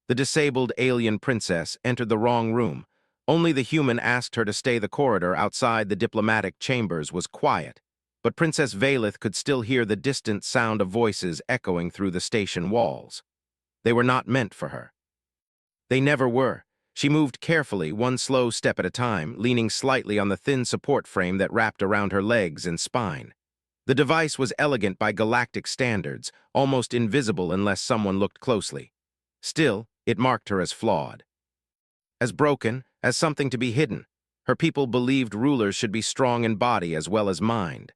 The disabled alien princess entered the wrong room. Only the human asked her to stay. The corridor outside the diplomatic chambers was quiet, but Princess Valeth could still hear the distant sound of voices echoing through the station walls. They were not meant for her. They never were. She moved carefully, one slow step at a time, leaning slightly on the thin support frame that wrapped around her legs and spine. The device was elegant by galactic standards, almost invisible unless someone looked closely. Still, it marked her as flawed. As broken, as something to be hidden. Her people believed rulers should be strong in body as well as mind.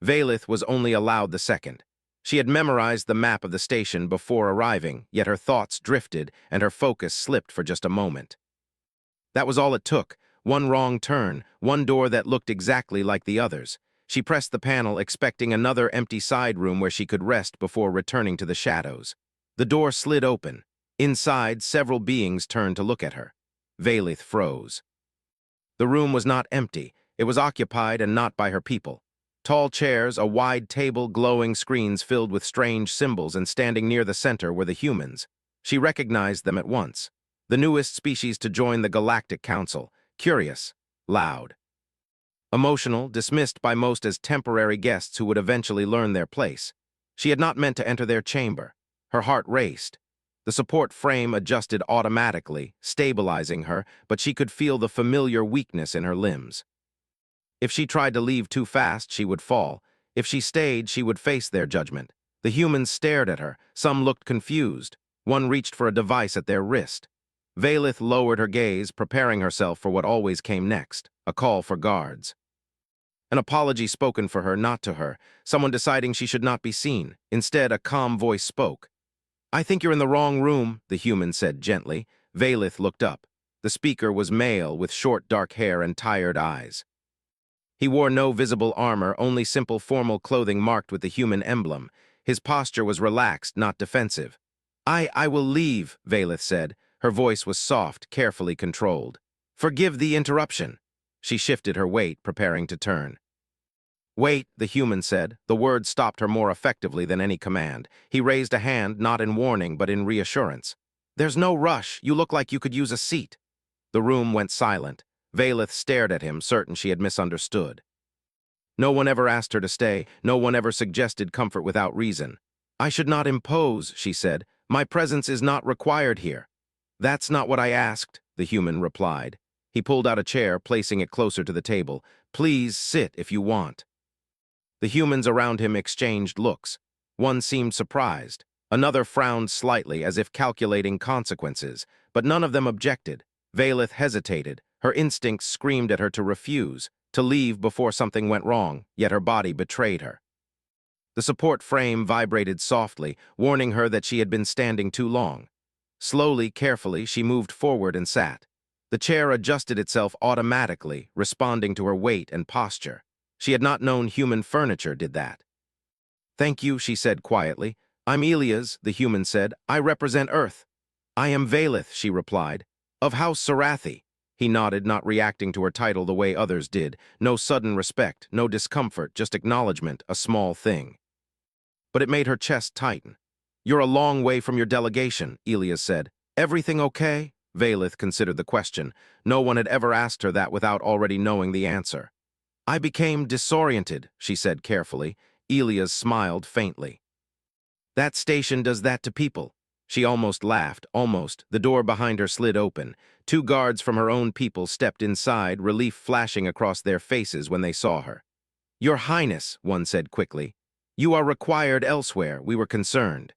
Valeth was only allowed the second. She had memorized the map of the station before arriving, yet her thoughts drifted and her focus slipped for just a moment. That was all it took, one wrong turn, one door that looked exactly like the others. She pressed the panel, expecting another empty side room where she could rest before returning to the shadows. The door slid open. Inside, several beings turned to look at her. Valeth froze. The room was not empty. It was occupied and not by her people. Tall chairs, a wide table, glowing screens filled with strange symbols, and standing near the center were the humans. She recognized them at once. The newest species to join the Galactic Council, curious, loud. Emotional, dismissed by most as temporary guests who would eventually learn their place. She had not meant to enter their chamber. Her heart raced. The support frame adjusted automatically, stabilizing her, but she could feel the familiar weakness in her limbs. If she tried to leave too fast, she would fall. If she stayed, she would face their judgment. The humans stared at her. Some looked confused. One reached for a device at their wrist. Valeth lowered her gaze, preparing herself for what always came next, a call for guards. An apology spoken for her, not to her, someone deciding she should not be seen. Instead, a calm voice spoke. "I think you're in the wrong room," the human said gently. Valeth looked up. The speaker was male, with short dark hair and tired eyes. He wore no visible armor, only simple formal clothing marked with the human emblem. His posture was relaxed, not defensive. I will leave," Valeth said. Her voice was soft, carefully controlled. "Forgive the interruption." She shifted her weight, preparing to turn. "Wait," the human said. The word stopped her more effectively than any command. He raised a hand, not in warning, but in reassurance. "There's no rush. You look like you could use a seat." The room went silent. Valeth stared at him, certain she had misunderstood. No one ever asked her to stay. No one ever suggested comfort without reason. "I should not impose," she said. "My presence is not required here." "That's not what I asked," the human replied. He pulled out a chair, placing it closer to the table. "Please sit if you want." The humans around him exchanged looks. One seemed surprised. Another frowned slightly, as if calculating consequences, but none of them objected. Valeth hesitated. Her instincts screamed at her to refuse, to leave before something went wrong, yet her body betrayed her. The support frame vibrated softly, warning her that she had been standing too long. Slowly, carefully, she moved forward and sat. The chair adjusted itself automatically, responding to her weight and posture. She had not known human furniture did that. "Thank you," she said quietly. "I'm Elias," the human said. "I represent Earth." "I am Valeth," she replied. "Of House Sarathi." He nodded, not reacting to her title the way others did. No sudden respect, no discomfort, just acknowledgement, a small thing. But it made her chest tighten. "You're a long way from your delegation," Elias said. "Everything okay?" Valeth considered the question. No one had ever asked her that without already knowing the answer. "I became disoriented," she said carefully. Elias smiled faintly. "That station does that to people." She almost laughed, almost. The door behind her slid open. Two guards from her own people stepped inside, relief flashing across their faces when they saw her. "Your Highness," one said quickly. "You are required elsewhere. We were concerned."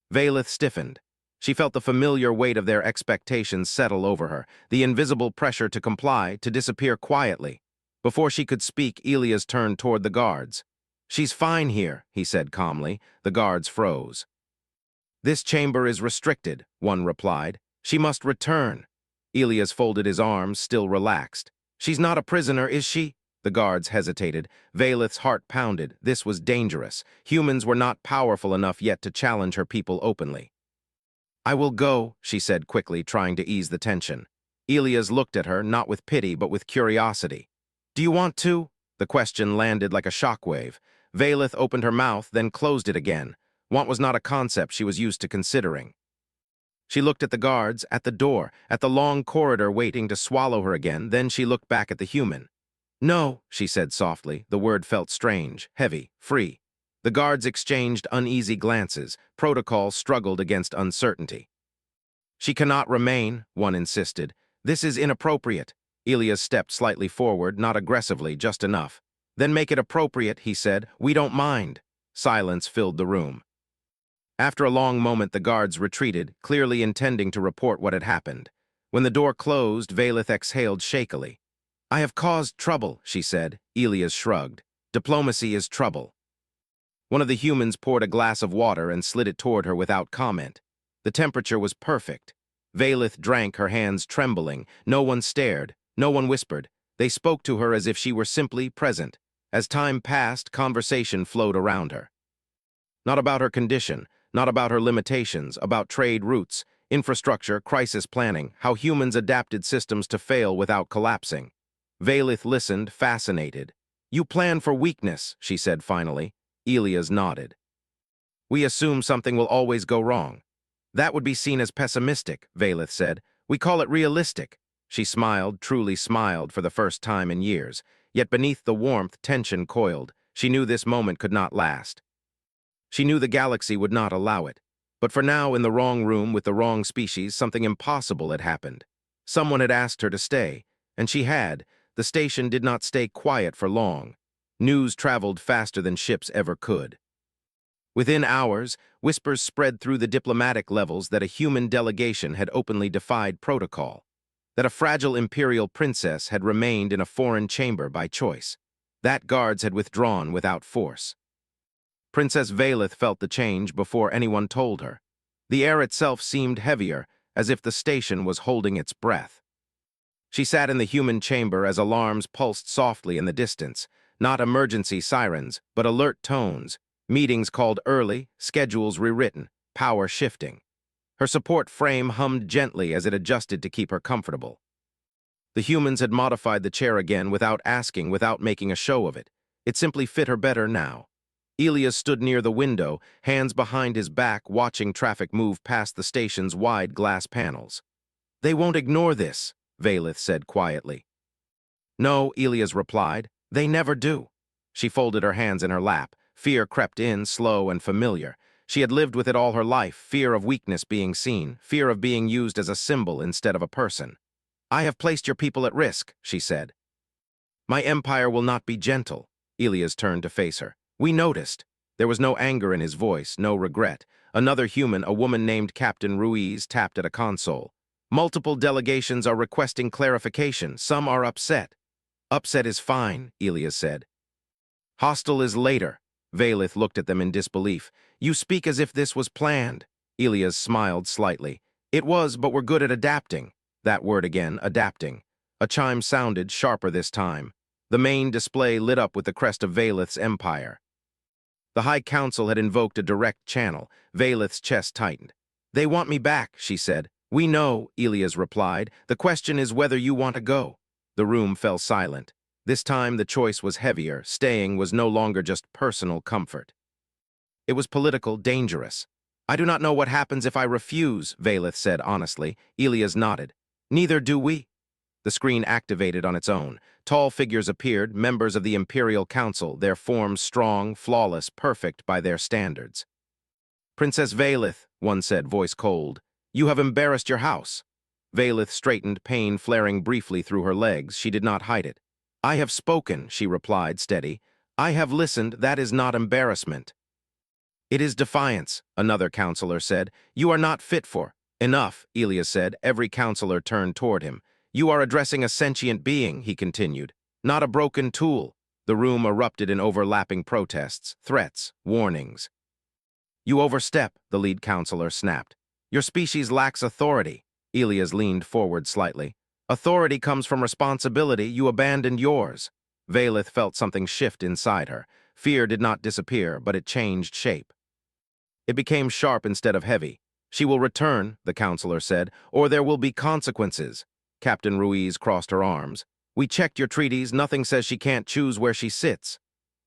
Valeth stiffened. She felt the familiar weight of their expectations settle over her, the invisible pressure to comply, to disappear quietly. Before she could speak, Elias turned toward the guards. "She's fine here," he said calmly. The guards froze. "This chamber is restricted," one replied. "She must return." Elias folded his arms, still relaxed. "She's not a prisoner, is she?" The guards hesitated. Valeth's heart pounded. This was dangerous. Humans were not powerful enough yet to challenge her people openly. "I will go," she said quickly, trying to ease the tension. Elias looked at her, not with pity, but with curiosity. "Do you want to?" The question landed like a shockwave. Valeth opened her mouth, then closed it again. Want was not a concept she was used to considering. She looked at the guards, at the door, at the long corridor waiting to swallow her again, then she looked back at the human. "No," she said softly. The word felt strange, heavy, free. The guards exchanged uneasy glances. Protocol struggled against uncertainty. "She cannot remain," one insisted. "This is inappropriate." Elias stepped slightly forward, not aggressively, just enough. "Then make it appropriate," he said. "We don't mind." Silence filled the room. After a long moment, the guards retreated, clearly intending to report what had happened. When the door closed, Valeth exhaled shakily. "I have caused trouble," she said. Elias shrugged. "Diplomacy is trouble." One of the humans poured a glass of water and slid it toward her without comment. The temperature was perfect. Valeth drank, her hands trembling. No one stared. No one whispered. They spoke to her as if she were simply present. As time passed, conversation flowed around her. Not about her condition, not about her limitations, about trade routes, infrastructure, crisis planning, how humans adapted systems to fail without collapsing. Valeth listened, fascinated. "You plan for weakness," she said finally. Elias nodded. "We assume something will always go wrong." "That would be seen as pessimistic," Valeth said. "We call it realistic." She smiled, truly smiled for the first time in years. Yet beneath the warmth, tension coiled. She knew this moment could not last. She knew the galaxy would not allow it. But for now, in the wrong room with the wrong species, something impossible had happened. Someone had asked her to stay, and she had. The station did not stay quiet for long. News traveled faster than ships ever could. Within hours, whispers spread through the diplomatic levels that a human delegation had openly defied protocol, that a fragile imperial princess had remained in a foreign chamber by choice, that guards had withdrawn without force. Princess Valeth felt the change before anyone told her. The air itself seemed heavier, as if the station was holding its breath. She sat in the human chamber as alarms pulsed softly in the distance, not emergency sirens, but alert tones, meetings called early, schedules rewritten, power shifting. Her support frame hummed gently as it adjusted to keep her comfortable. The humans had modified the chair again without asking, without making a show of it. It simply fit her better now. Elias stood near the window, hands behind his back, watching traffic move past the station's wide glass panels. "They won't ignore this," Valeth said quietly. "No," Elias replied. "They never do." She folded her hands in her lap. Fear crept in, slow and familiar. She had lived with it all her life, fear of weakness being seen, fear of being used as a symbol instead of a person. "I have placed your people at risk," she said. "My empire will not be gentle." Elias turned to face her. "We noticed." There was no anger in his voice, no regret. Another human, a woman named Captain Ruiz, tapped at a console. "Multiple delegations are requesting clarification. Some are upset." "Upset is fine," Elias said. "Hostile is later." Valeth looked at them in disbelief. "You speak as if this was planned." Elias smiled slightly. "It was, but we're good at adapting." That word again, adapting. A chime sounded, sharper this time. The main display lit up with the crest of Valeth's empire. The High Council had invoked a direct channel. Valeth's chest tightened. "They want me back," she said. "We know," Elias replied. "The question is whether you want to go." The room fell silent. This time the choice was heavier. Staying was no longer just personal comfort. It was political, dangerous. "I do not know what happens if I refuse," Valeth said honestly. Elias nodded. "Neither do we." The screen activated on its own. Tall figures appeared, members of the Imperial Council, their forms strong, flawless, perfect by their standards. "Princess Valeth," one said, voice cold, "you have embarrassed your house." Valeth straightened, pain flaring briefly through her legs. She did not hide it. "I have spoken," she replied, steady. "I have listened. That is not embarrassment." "It is defiance," another counselor said. "You are not fit for—" "Enough," Elias said. Every counselor turned toward him. "You are addressing a sentient being," he continued, "not a broken tool." The room erupted in overlapping protests, threats, warnings. "You overstep," the lead counselor snapped. "Your species lacks authority." Elias leaned forward slightly. "Authority comes from responsibility. You abandoned yours." Valeth felt something shift inside her. Fear did not disappear, but it changed shape. It became sharp instead of heavy. "She will return," the counselor said, "or there will be consequences." Captain Ruiz crossed her arms. "We checked your treaties. Nothing says she can't choose where she sits."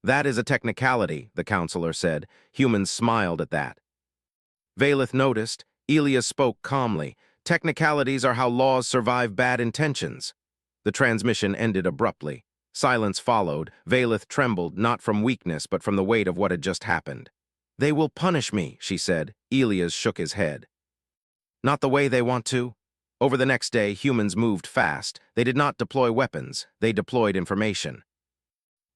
"That is a technicality," the counselor said. Humans smiled at that. Valeth noticed. Elias spoke calmly. Technicalities are how laws survive bad intentions. The transmission ended abruptly. Silence followed. Valeth trembled, not from weakness, but from the weight of what had just happened. "They will punish me," she said. Elias shook his head. "Not the way they want to." Over the next day, humans moved fast. They did not deploy weapons. They deployed information.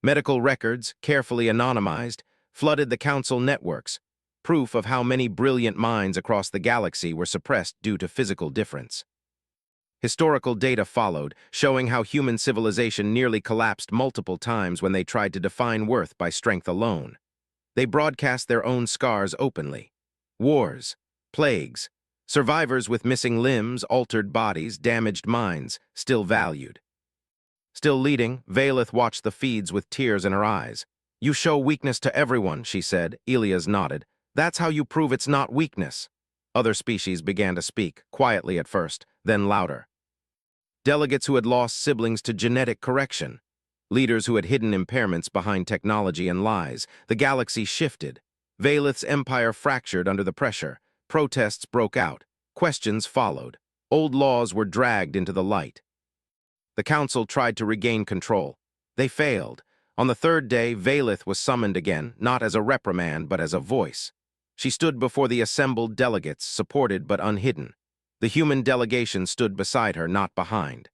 Medical records, carefully anonymized, flooded the council networks, proof of how many brilliant minds across the galaxy were suppressed due to physical difference. Historical data followed, showing how human civilization nearly collapsed multiple times when they tried to define worth by strength alone. They broadcast their own scars openly. Wars, plagues, survivors with missing limbs, altered bodies, damaged minds, still valued. Still leading, Valeth watched the feeds with tears in her eyes. "You show weakness to everyone," she said. Elias nodded. "That's how you prove it's not weakness." Other species began to speak, quietly at first, then louder. Delegates who had lost siblings to genetic correction. Leaders who had hidden impairments behind technology and lies. The galaxy shifted. Valeth's empire fractured under the pressure. Protests broke out. Questions followed. Old laws were dragged into the light. The council tried to regain control. They failed. On the third day, Valeth was summoned again, not as a reprimand, but as a voice. She stood before the assembled delegates, supported but unhidden. The human delegation stood beside her, not behind.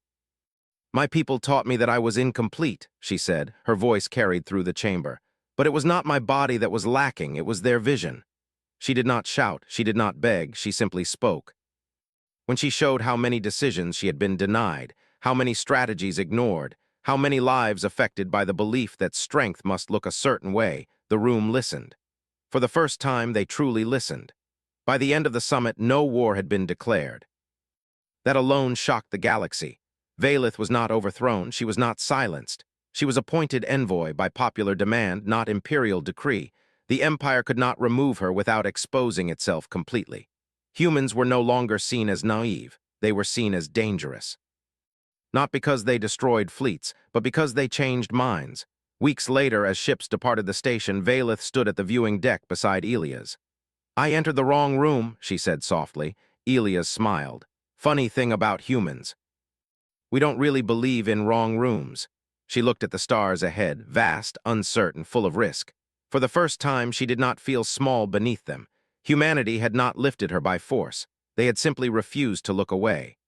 "My people taught me that I was incomplete," she said, her voice carried through the chamber. "But it was not my body that was lacking, it was their vision." She did not shout, she did not beg, she simply spoke. When she showed how many decisions she had been denied, how many strategies ignored, how many lives affected by the belief that strength must look a certain way, the room listened. For the first time, they truly listened. By the end of the summit, no war had been declared. That alone shocked the galaxy. Valeth was not overthrown, she was not silenced. She was appointed envoy by popular demand, not imperial decree. The empire could not remove her without exposing itself completely. Humans were no longer seen as naive, they were seen as dangerous. Not because they destroyed fleets, but because they changed minds. Weeks later, as ships departed the station, Valeth stood at the viewing deck beside Elias. "I entered the wrong room," she said softly. Elias smiled. "Funny thing about humans. We don't really believe in wrong rooms." She looked at the stars ahead, vast, uncertain, full of risk. For the first time, she did not feel small beneath them. Humanity had not lifted her by force. They had simply refused to look away.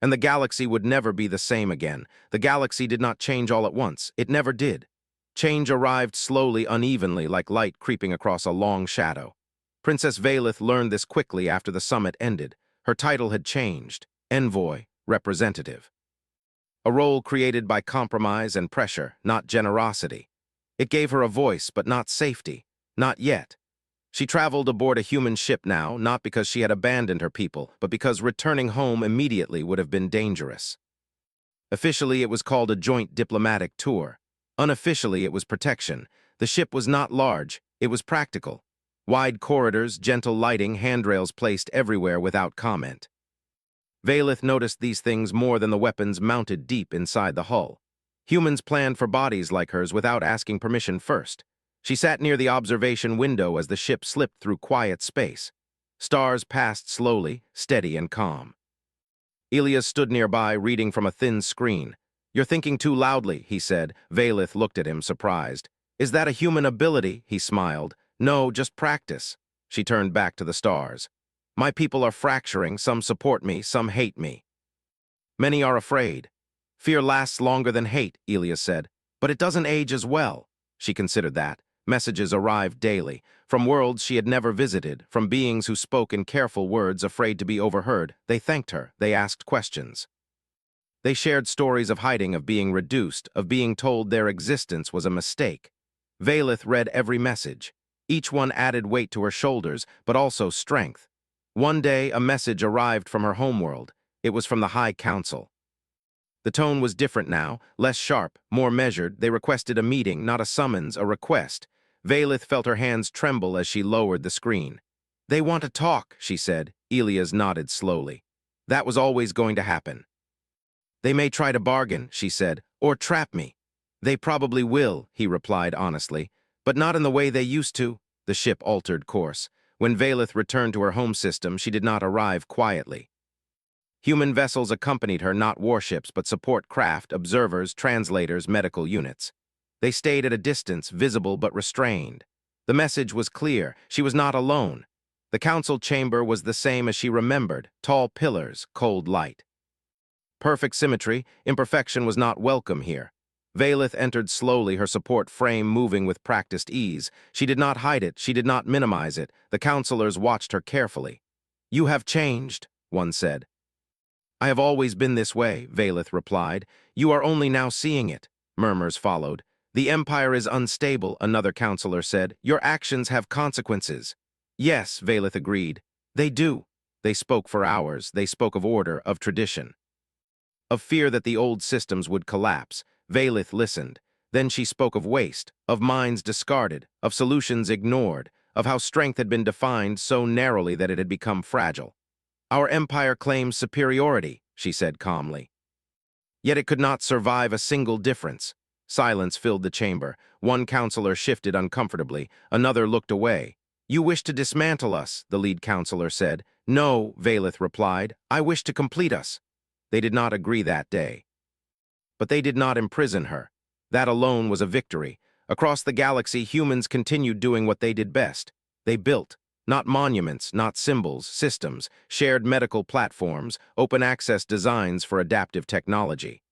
And the galaxy would never be the same again. The galaxy did not change all at once. It never did. Change arrived slowly, unevenly, like light creeping across a long shadow. Princess Valeth learned this quickly after the summit ended. Her title had changed. Envoy, representative. A role created by compromise and pressure, not generosity. It gave her a voice, but not safety. Not yet. She traveled aboard a human ship now, not because she had abandoned her people, but because returning home immediately would have been dangerous. Officially, it was called a joint diplomatic tour. Unofficially, it was protection. The ship was not large, it was practical. Wide corridors, gentle lighting, handrails placed everywhere without comment. Valeth noticed these things more than the weapons mounted deep inside the hull. Humans planned for bodies like hers without asking permission first. She sat near the observation window as the ship slipped through quiet space. Stars passed slowly, steady and calm. Elias stood nearby, reading from a thin screen. "You're thinking too loudly," he said. Valeth looked at him, surprised. "Is that a human ability?" He smiled. "No, just practice." She turned back to the stars. "My people are fracturing. Some support me, some hate me. Many are afraid. Fear lasts longer than hate," Elias said. "But it doesn't age as well." She considered that. Messages arrived daily, from worlds she had never visited, from beings who spoke in careful words, afraid to be overheard. They thanked her, they asked questions. They shared stories of hiding, of being reduced, of being told their existence was a mistake. Valeth read every message. Each one added weight to her shoulders, but also strength. One day, a message arrived from her homeworld. It was from the High Council. The tone was different now, less sharp, more measured. They requested a meeting, not a summons, a request. Valeth felt her hands tremble as she lowered the screen. "They want to talk," she said. Elias nodded slowly. "That was always going to happen." "They may try to bargain," she said, "or trap me." "They probably will," he replied honestly, "but not in the way they used to." The ship altered course. When Valeth returned to her home system, she did not arrive quietly. Human vessels accompanied her, not warships, but support craft, observers, translators, medical units. They stayed at a distance, visible but restrained. The message was clear. She was not alone. The council chamber was the same as she remembered: tall pillars, cold light. Perfect symmetry, imperfection was not welcome here. Valeth entered slowly, her support frame moving with practiced ease. She did not hide it, she did not minimize it. The counselors watched her carefully. "You have changed," one said. "I have always been this way," Valeth replied. "You are only now seeing it." Murmurs followed. "The Empire is unstable," another counselor said. "Your actions have consequences." "Yes," Valeth agreed. "They do." They spoke for hours. They spoke of order, of tradition, of fear that the old systems would collapse. Valeth listened. Then she spoke of waste, of minds discarded, of solutions ignored, of how strength had been defined so narrowly that it had become fragile. "Our empire claims superiority," she said calmly. Yet it could not survive a single difference. Silence filled the chamber. One counselor shifted uncomfortably. Another looked away. "You wish to dismantle us," the lead counselor said. "No," Valeth replied. "I wish to complete us." They did not agree that day. But they did not imprison her. That alone was a victory. Across the galaxy, humans continued doing what they did best. They built. Not monuments, not symbols, systems, shared medical platforms, open access designs for adaptive technology.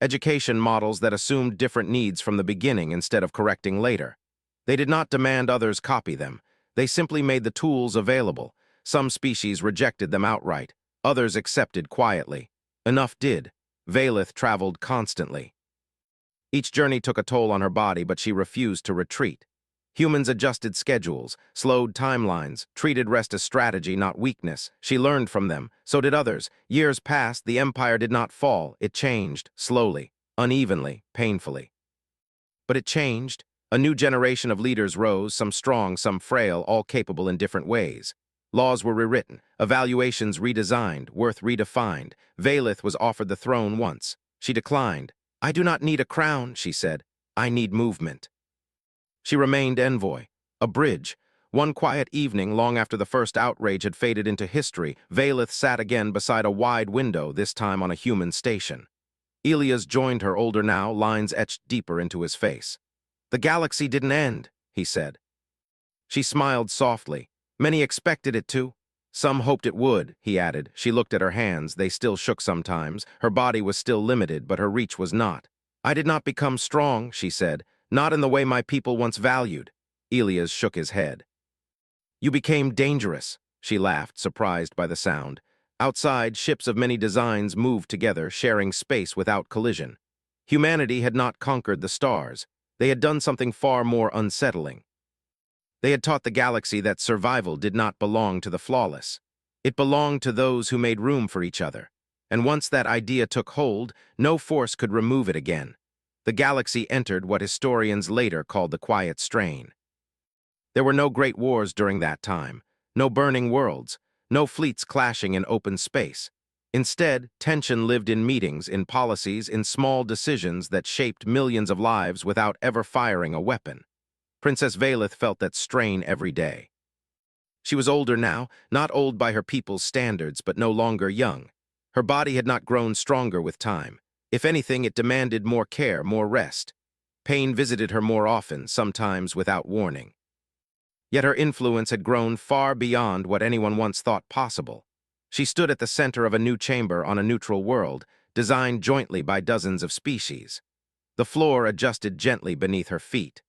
Education models that assumed different needs from the beginning instead of correcting later. They did not demand others copy them. They simply made the tools available. Some species rejected them outright. Others accepted quietly. Enough did. Valeth traveled constantly. Each journey took a toll on her body, but she refused to retreat. Humans adjusted schedules, slowed timelines, treated rest as strategy, not weakness. She learned from them. So did others. Years passed. The empire did not fall. It changed, slowly, unevenly, painfully. But it changed. A new generation of leaders rose, some strong, some frail, all capable in different ways. Laws were rewritten, evaluations redesigned, worth redefined. Valeth was offered the throne once. She declined. "I do not need a crown," she said. "I need movement." She remained envoy, a bridge. One quiet evening, long after the first outrage had faded into history, Valeth sat again beside a wide window, this time on a human station. Elias joined her, older now, lines etched deeper into his face. "The galaxy didn't end," he said. She smiled softly. "Many expected it to." "Some hoped it would," he added. She looked at her hands. They still shook sometimes. Her body was still limited, but her reach was not. "I did not become strong," she said. "Not in the way my people once valued." Elias shook his head. "You became dangerous," she laughed, surprised by the sound. Outside, ships of many designs moved together, sharing space without collision. Humanity had not conquered the stars. They had done something far more unsettling. They had taught the galaxy that survival did not belong to the flawless. It belonged to those who made room for each other. And once that idea took hold, no force could remove it again. The galaxy entered what historians later called the quiet strain. There were no great wars during that time, no burning worlds, no fleets clashing in open space. Instead, tension lived in meetings, in policies, in small decisions that shaped millions of lives without ever firing a weapon. Princess Valeth felt that strain every day. She was older now, not old by her people's standards, but no longer young. Her body had not grown stronger with time. If anything, it demanded more care, more rest. Pain visited her more often, sometimes without warning. Yet her influence had grown far beyond what anyone once thought possible. She stood at the center of a new chamber on a neutral world, designed jointly by dozens of species. The floor adjusted gently beneath her feet.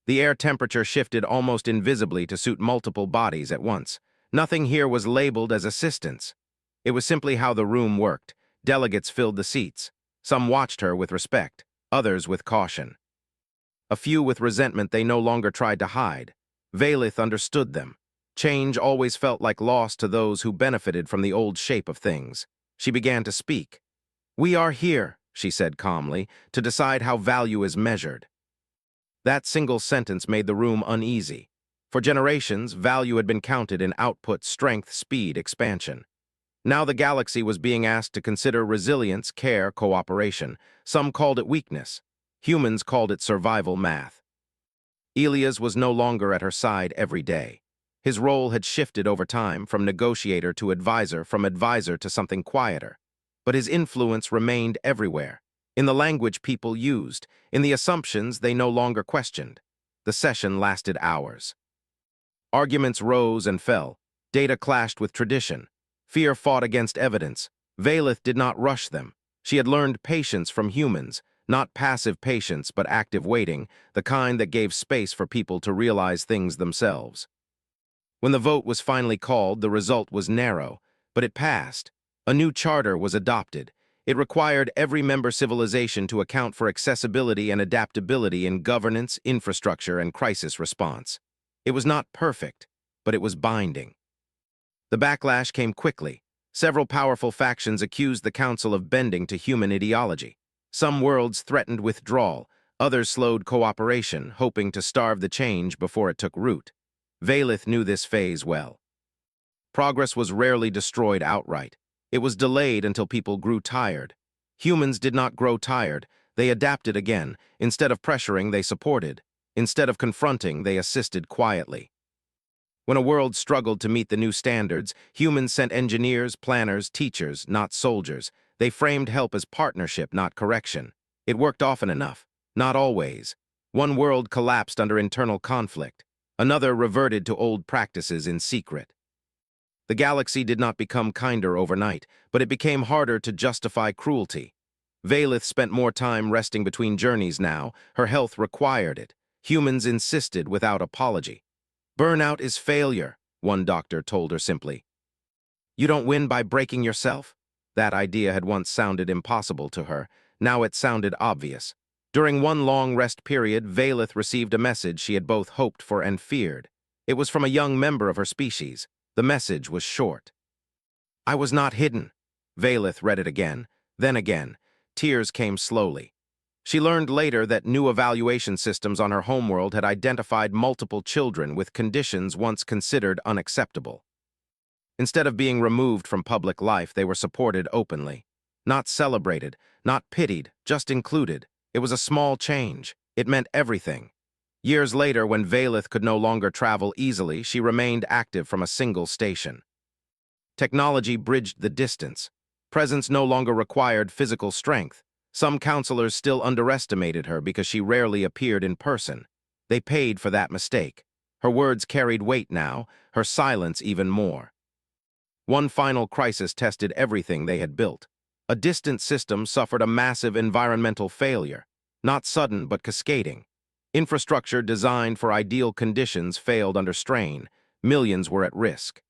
The air temperature shifted almost invisibly to suit multiple bodies at once. Nothing here was labeled as assistance. It was simply how the room worked. Delegates filled the seats. Some watched her with respect, others with caution. A few with resentment they no longer tried to hide. Valeth understood them. Change always felt like loss to those who benefited from the old shape of things. She began to speak. "We are here," she said calmly, "to decide how value is measured." That single sentence made the room uneasy. For generations, value had been counted in output, strength, speed, expansion. Now the galaxy was being asked to consider resilience, care, cooperation. Some called it weakness. Humans called it survival math. Elias was no longer at her side every day. His role had shifted over time from negotiator to advisor, from advisor to something quieter. But his influence remained everywhere, in the language people used, in the assumptions they no longer questioned. The session lasted hours. Arguments rose and fell. Data clashed with tradition. Fear fought against evidence. Valeth did not rush them. She had learned patience from humans, not passive patience but active waiting, the kind that gave space for people to realize things themselves. When the vote was finally called, the result was narrow, but it passed. A new charter was adopted. It required every member civilization to account for accessibility and adaptability in governance, infrastructure, and crisis response. It was not perfect, but it was binding. The backlash came quickly. Several powerful factions accused the Council of bending to human ideology. Some worlds threatened withdrawal, others slowed cooperation, hoping to starve the change before it took root. Valeth knew this phase well. Progress was rarely destroyed outright. It was delayed until people grew tired. Humans did not grow tired. They adapted again. Instead of pressuring, they supported. Instead of confronting, they assisted quietly. When a world struggled to meet the new standards, humans sent engineers, planners, teachers, not soldiers. They framed help as partnership, not correction. It worked often enough, not always. One world collapsed under internal conflict. Another reverted to old practices in secret. The galaxy did not become kinder overnight, but it became harder to justify cruelty. Valeth spent more time resting between journeys now. Her health required it. Humans insisted without apology. Burnout is failure, one doctor told her simply. You don't win by breaking yourself? That idea had once sounded impossible to her. Now it sounded obvious. During one long rest period, Valeth received a message she had both hoped for and feared. It was from a young member of her species. The message was short. I was not hidden. Valeth read it again, then again. Tears came slowly. She learned later that new evaluation systems on her homeworld had identified multiple children with conditions once considered unacceptable. Instead of being removed from public life, they were supported openly. Not celebrated, not pitied, just included. It was a small change. It meant everything. Years later, when Valeth could no longer travel easily, she remained active from a single station. Technology bridged the distance. Presence no longer required physical strength. Some counselors still underestimated her because she rarely appeared in person. They paid for that mistake. Her words carried weight now, her silence even more. One final crisis tested everything they had built. A distant system suffered a massive environmental failure, not sudden but cascading. Infrastructure designed for ideal conditions failed under strain. Millions were at risk.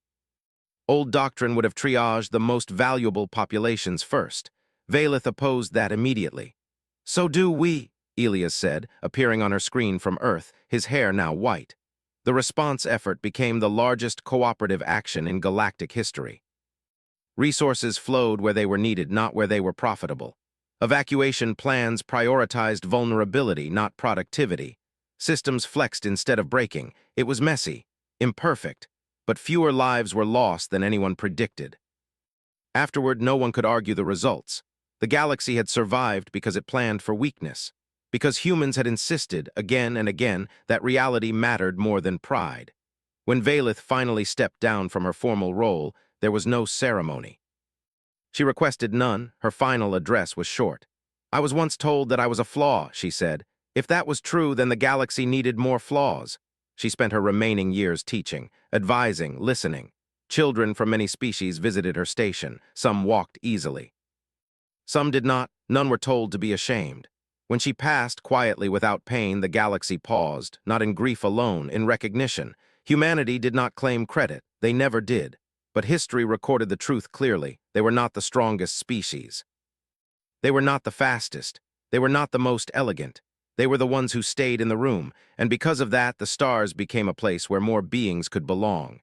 Old doctrine would have triaged the most valuable populations first. Valeth opposed that immediately. So do we, Elias said, appearing on her screen from Earth, his hair now white. The response effort became the largest cooperative action in galactic history. Resources flowed where they were needed, not where they were profitable. Evacuation plans prioritized vulnerability, not productivity. Systems flexed instead of breaking. It was messy, imperfect, but fewer lives were lost than anyone predicted. Afterward, no one could argue the results. The galaxy had survived because it planned for weakness, because humans had insisted again and again that reality mattered more than pride. When Valeth finally stepped down from her formal role, there was no ceremony. She requested none. Her final address was short. I was once told that I was a flaw, she said. If that was true, then the galaxy needed more flaws. She spent her remaining years teaching, advising, listening. Children from many species visited her station. Some walked easily. Some did not. None were told to be ashamed. When she passed quietly without pain, the galaxy paused, not in grief alone, in recognition. Humanity did not claim credit. They never did. But history recorded the truth clearly. They were not the strongest species. They were not the fastest. They were not the most elegant. They were the ones who stayed in the room, and because of that, the stars became a place where more beings could belong.